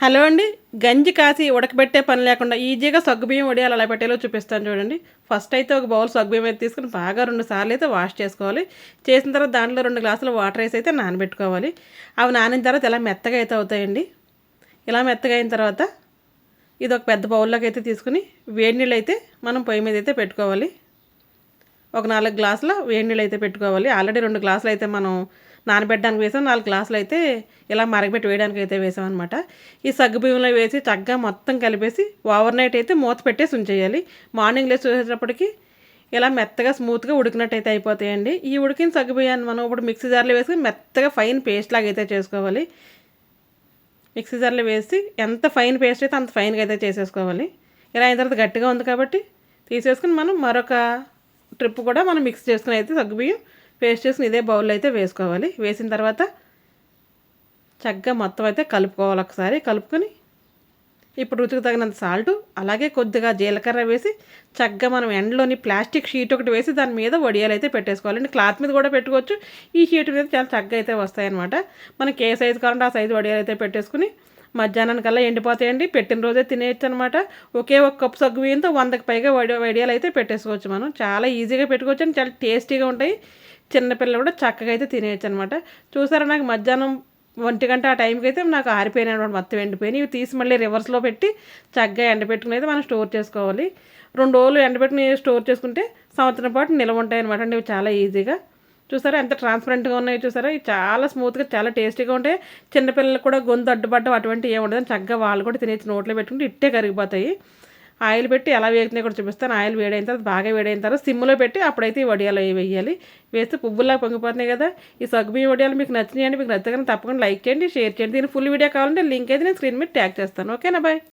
Hello అండి. గంజి కాసి ఉడకబెట్టే పని లేకుండా ఈజీగా సగ్గుబియ్యం వడియాలు ఎలా పెట్టాలో చూపిస్తాను చూడండి. ఫస్ట్ అయితే ఒక బౌల్ సగ్గుబియ్యం అయితే తీసుకొని బాగా 2 సార్లు అయితే వాష్ చేసుకోవాలి. చేసిన తర్వాత దాంట్లో 2 గ్లాసులు వాటర్ వేసి అయితే నానబెట్టుకోవాలి. అవి నానిన తర్వాత ఇలా మెత్తగా అయితే అవుతాయండి. ఇలా మెత్తగా అయిన తర్వాత ఇది ఒక పెద్ద బౌల్లోకి అయితే తీసుకుని వేడి నీళ్ళు అయితే మనం పొయ్యి మీద అయితే పెట్టుకోవాలి. ఒక 4 గ్లాసుల వేడి నీళ్ళు అయితే పెట్టుకోవాలి. ఆల్రెడీ 2 గ్లాసులు అయితే మనం నానబెట్టడానికి వేసాం. 4 గ్లాసులు అయితే ఇలా మరగబెట్టి వేయడానికి అయితే వేసామన్నమాట. ఈ సగ్గుబియ్యంలో వేసి చక్కగా మొత్తం కలిపేసి ఓవర్ నైట్ అయితే మూత పెట్టేసి ఉంచేయాలి. మార్నింగ్ లేచి చూసేటప్పటికి ఇలా మెత్తగా స్మూత్గా ఉడికినట్టయితే అయిపోతాయండి. ఈ ఉడికిన సగ్గుబియ్యాన్ని మనం ఇప్పుడు మిక్సీ జార్లో వేసుకుని మెత్తగా ఫైన్ పేస్ట్ లాగా అయితే చేసుకోవాలి. మిక్సీ జార్లో వేసి ఎంత ఫైన్ పేస్ట్ అయితే అంత ఫైన్గా అయితే చేసేసుకోవాలి. ఇలా అయిన తర్వాత గట్టిగా ఉంది కాబట్టి తీసేసుకుని మనం మరొక ట్రిప్ కూడా మనం మిక్స్ చేసుకుని అయితే సగ్గుబియ్యం పేస్ట్ చేసుకుని ఇదే బౌల్లో అయితే వేసుకోవాలి. వేసిన తర్వాత చక్కగా మొత్తం అయితే కలుపుకోవాలి. ఒకసారి కలుపుకొని ఇప్పుడు రుచికి తగినంత సాల్టు అలాగే కొద్దిగా జీలకర్ర వేసి చక్కగా మనం ఎండలోని ప్లాస్టిక్ షీట్ ఒకటి వేసి దాని మీద వడియాలు అయితే పెట్టేసుకోవాలండి. క్లాత్ మీద కూడా పెట్టుకోవచ్చు. ఈ షీట్ మీద చాలా చక్కగా అయితే వస్తాయన్నమాట. మనకి ఏ సైజు కావాలంటే ఆ సైజు వడియాలు అయితే పెట్టేసుకుని మధ్యాహ్నానికల్లా ఎండిపోతాయండి. పెట్టిన రోజే తినేయచ్చు అనమాట. ఒకే ఒక కప్పు సగ్గుబియ్యంతో 100కి పైగా వడియాలు అయితే పెట్టేసుకోవచ్చు. మనం చాలా ఈజీగా పెట్టుకోవచ్చు అండి. చాలా టేస్టీగా ఉంటాయి. చిన్నపిల్లలు కూడా చక్కగా అయితే తినేయచ్చు అనమాట. చూసారా, నాకు మధ్యాహ్నం 1 గంట ఆ టైంకి అయితే నాకు ఆరిపోయినాయి అనమాట. మొత్తం ఎండిపోయినాయి. ఇవి తీసి మళ్ళీ రివర్స్లో పెట్టి చక్కగా ఎండబెట్టుకుని అయితే మనం స్టోర్ చేసుకోవాలి. 2 రోజులు ఎండబెట్టుకుని స్టోర్ చేసుకుంటే సంవత్సరం పాటు నిల్వ ఉంటాయి అనమాట అండి. ఇవి చాలా ఈజీగా. చూసారా ఎంత ట్రాన్స్పరెంట్గా ఉన్నాయో చూసారా. ఇవి చాలా స్మూత్గా చాలా టేస్టీగా ఉంటాయి. చిన్నపిల్లలకు కూడా గొంతు అడ్డుపడ్డం అటువంటివి ఏమి ఉండదు. చక్కగా వాళ్ళు కూడా తినేసి నోట్లో పెట్టుకుంటే ఇట్టే కరిగిపోతాయి. ఆయిల్ పెట్టి ఎలా వేగుతున్నాయి కూడా చూపిస్తాను. ఆయిల్ వేడైన తర్వాత బాగా వేడైన తర్వాత సిమ్లో పెట్టి అప్పుడైతే ఈ వడియాలు వేయాలి. వేస్తే పువ్వుల్లా పొంగిపోతున్నాయి కదా. ఈ సగ్గుబియ్యం వడియాలు మీకు నచ్చినాయండి. మీకు నచ్చగానే తప్పకుండా లైక్ చేయండి, షేర్ చేయండి. దీని ఫుల్ వీడియో కావాలంటే లింక్ అయితే నేను స్క్రీన్ మీద ట్యాగ్ చేస్తాను. ఓకేనా, బాయ్.